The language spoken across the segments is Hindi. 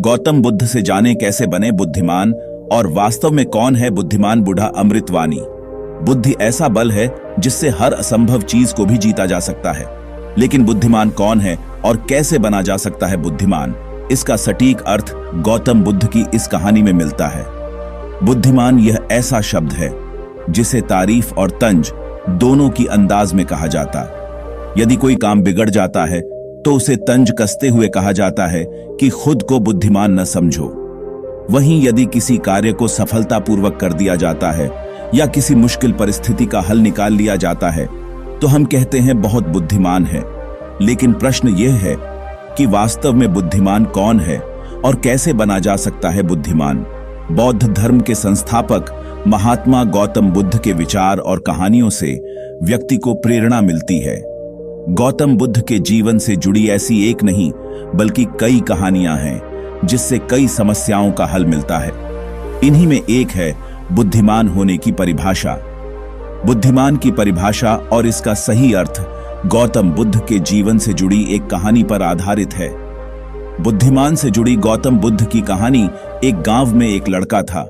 गौतम बुद्ध से जाने कैसे बने बुद्धिमान और वास्तव में कौन है बुद्धिमान बूढ़ा अमृतवाणी। बुद्धि ऐसा बल है जिससे हर असंभव चीज को भी जीता जा सकता है, लेकिन बुद्धिमान कौन है और कैसे बना जा सकता है बुद्धिमान, इसका सटीक अर्थ गौतम बुद्ध की इस कहानी में मिलता है। बुद्धिमान यह ऐसा शब्द है जिसे तारीफ और तंज दोनों की अंदाज में कहा जाता। यदि कोई काम बिगड़ जाता है तो उसे तंज कसते हुए कहा जाता है कि खुद को बुद्धिमान न समझो। वहीं यदि किसी कार्य को सफलतापूर्वक कर दिया जाता है या किसी मुश्किल परिस्थिति का हल निकाल लिया जाता है तो हम कहते हैं बहुत बुद्धिमान है। लेकिन प्रश्न यह है कि वास्तव में बुद्धिमान कौन है और कैसे बना जा सकता है बुद्धिमान। बौद्ध धर्म के संस्थापक महात्मा गौतम बुद्ध के विचार और कहानियों से व्यक्ति को प्रेरणा मिलती है। गौतम बुद्ध के जीवन से जुड़ी ऐसी एक नहीं बल्कि कई कहानियां हैं जिससे कई समस्याओं का हल मिलता है। इन्हीं में एक है बुद्धिमान होने की परिभाषा। बुद्धिमान की परिभाषा और इसका सही अर्थ गौतम बुद्ध के जीवन से जुड़ी एक कहानी पर आधारित है। बुद्धिमान से जुड़ी गौतम बुद्ध की कहानी एक गांव में एक लड़का था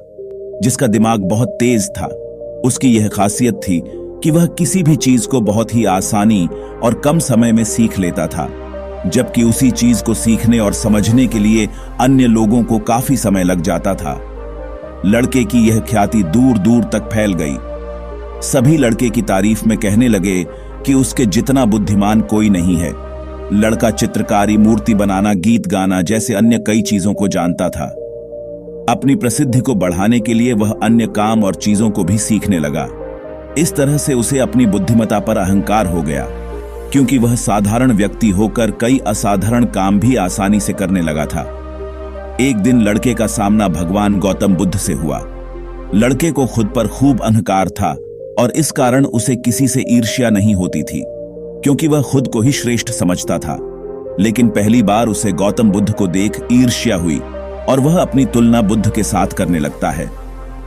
जिसका दिमाग बहुत तेज था। उसकी यह खासियत थी कि वह किसी भी चीज को बहुत ही आसानी और कम समय में सीख लेता था, जबकि उसी चीज को सीखने और समझने के लिए अन्य लोगों को काफी समय लग जाता था। लड़के की यह ख्याति दूर दूर तक फैल गई। सभी लड़के की तारीफ में कहने लगे कि उसके जितना बुद्धिमान कोई नहीं है। लड़का चित्रकारी, मूर्ति बनाना, गीत गाना जैसे अन्य कई चीजों को जानता था। अपनी प्रसिद्धि को बढ़ाने के लिए वह अन्य काम और चीजों को भी सीखने लगा। इस तरह से उसे अपनी बुद्धिमत्ता पर अहंकार हो गया, क्योंकि वह साधारण व्यक्ति होकर कई असाधारण काम भी आसानी से करने लगा था। एक दिन लड़के का सामना भगवान गौतम बुद्ध से हुआ। लड़के को खुद पर खूब अहंकार था और इस कारण उसे किसी से ईर्ष्या नहीं होती थी, क्योंकि वह खुद को ही श्रेष्ठ समझता था। लेकिन पहली बार उसे गौतम बुद्ध को देख ईर्ष्या हुई और वह अपनी तुलना बुद्ध के साथ करने लगता है।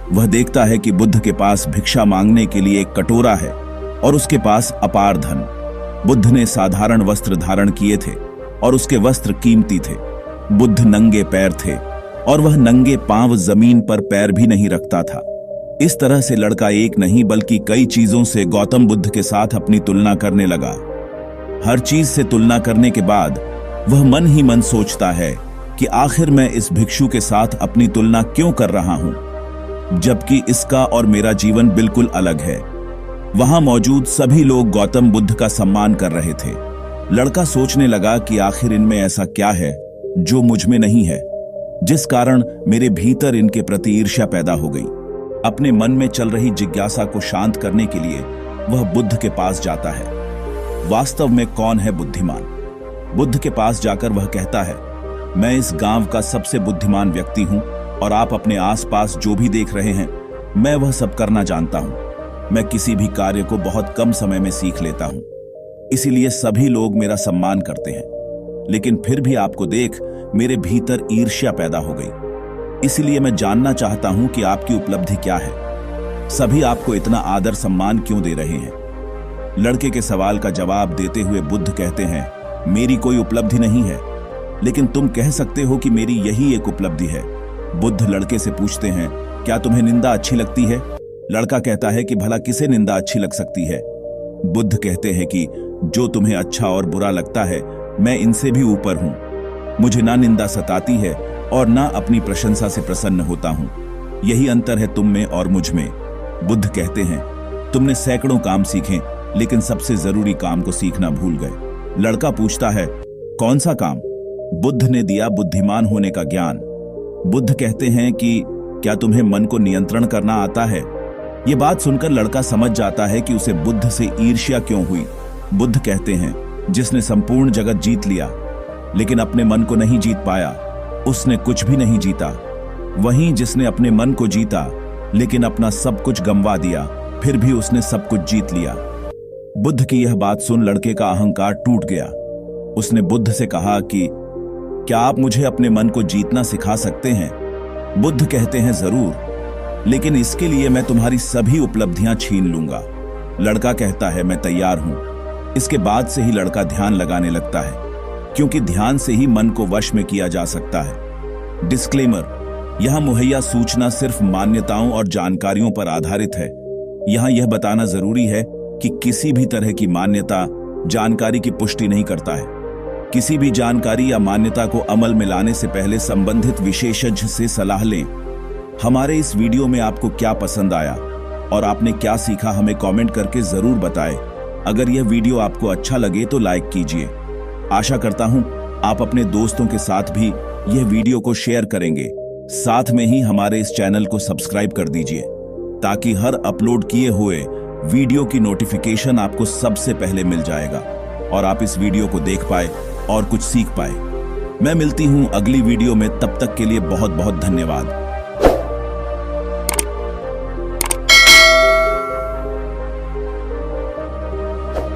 वह देखता है कि बुद्ध के पास भिक्षा मांगने के लिए एक कटोरा है और उसके पास अपार धन। बुद्ध ने साधारण वस्त्र धारण किए थे और उसके वस्त्र कीमती थे। बुद्ध नंगे पैर थे और वह नंगे पांव जमीन पर पैर भी नहीं रखता था। इस तरह से लड़का एक नहीं बल्कि कई चीजों से गौतम बुद्ध के साथ अपनी तुलना करने लगा। हर चीज से तुलना करने के बाद वह मन ही मन सोचता है कि आखिर मैं इस भिक्षु के साथ अपनी तुलना क्यों कर रहा हूं, जबकि इसका और मेरा जीवन बिल्कुल अलग है। वहां मौजूद सभी लोग गौतम बुद्ध का सम्मान कर रहे थे। लड़का सोचने लगा कि आखिर इनमें ऐसा क्या है जो मुझ में नहीं है, जिस कारण मेरे भीतर इनके प्रति ईर्ष्या पैदा हो गई। अपने मन में चल रही जिज्ञासा को शांत करने के लिए वह बुद्ध के पास जाता है। वास्तव में कौन है बुद्धिमान? बुद्ध के पास जाकर वह कहता है, मैं इस गांव का सबसे बुद्धिमान व्यक्ति हूं और आप अपने आसपास जो भी देख रहे हैं मैं वह सब करना जानता हूं। मैं किसी भी कार्य को बहुत कम समय में सीख लेता हूं, इसीलिए सभी लोग मेरा सम्मान करते हैं। लेकिन फिर भी आपको देख मेरे भीतर ईर्ष्या पैदा हो गई। इसलिए मैं जानना चाहता हूं कि आपकी उपलब्धि क्या है। सभी आपको इतना आदर सम्मान क्यों दे रहे हैं? लड़के के सवाल का जवाब देते हुए बुद्ध कहते हैं, मेरी कोई उपलब्धि नहीं है, लेकिन तुम कह सकते हो कि मेरी यही एक उपलब्धि है। बुद्ध लड़के से पूछते हैं, क्या तुम्हें निंदा अच्छी लगती है? लड़का कहता है कि भला किसे निंदा अच्छी लग सकती है? बुद्ध कहते हैं कि जो तुम्हें अच्छा और बुरा लगता है मैं इनसे भी ऊपर हूं। मुझे ना निंदा सताती है और ना अपनी प्रशंसा से प्रसन्न होता हूं। यही अंतर है तुम में और मुझ में। बुद्ध कहते हैं, तुमने सैकड़ों काम सीखे लेकिन सबसे जरूरी काम को सीखना भूल गए। लड़का पूछता है, कौन सा काम? बुद्ध ने दिया बुद्धिमान होने का ज्ञान। बुद्ध कहते हैं कि क्या तुम्हें मन को नियंत्रण करना आता है? ये बात सुनकर लड़का समझ जाता है कि उसे बुद्ध से ईर्ष्या क्यों हुई। बुद्ध कहते हैं, जिसने संपूर्ण जगत जीत लिया लेकिन अपने मन को नहीं जीत पाया, उसने कुछ भी नहीं जीता। वहीं जिसने अपने मन को जीता लेकिन अपना सब कुछ गंवा दिया, फिर भी उसने सब कुछ जीत लिया। बुद्ध की यह बात सुन लड़के का अहंकार टूट गया। उसने बुद्ध से कहा कि क्या आप मुझे अपने मन को जीतना सिखा सकते हैं? बुद्ध कहते हैं, जरूर, लेकिन इसके लिए मैं तुम्हारी सभी उपलब्धियां छीन लूंगा। लड़का कहता है, मैं तैयार हूं। इसके बाद से ही लड़का ध्यान लगाने लगता है, क्योंकि ध्यान से ही मन को वश में किया जा सकता है। डिस्क्लेमर, यहां मुहैया सूचना सिर्फ मान्यताओं और जानकारियों पर आधारित है। यहां यह बताना जरूरी है कि किसी भी तरह की मान्यता जानकारी की पुष्टि नहीं करता है। किसी भी जानकारी या मान्यता को अमल में लाने से पहले संबंधित विशेषज्ञ से सलाह लें। हमारे इस वीडियो में आपको क्या पसंद आया और आपने क्या सीखा, हमें कमेंट करके जरूर बताएं। अगर यह वीडियो आपको अच्छा लगे तो लाइक कीजिए। आशा करता हूं आप अपने दोस्तों के साथ भी यह वीडियो को शेयर करेंगे। साथ में ही हमारे इस चैनल को सब्सक्राइब कर दीजिए ताकि हर अपलोड किए हुए वीडियो की नोटिफिकेशन आपको सबसे पहले मिल जाएगा और आप इस वीडियो को देख पाए और कुछ सीख पाए। मैं मिलती हूं अगली वीडियो में, तब तक के लिए बहुत बहुत धन्यवाद।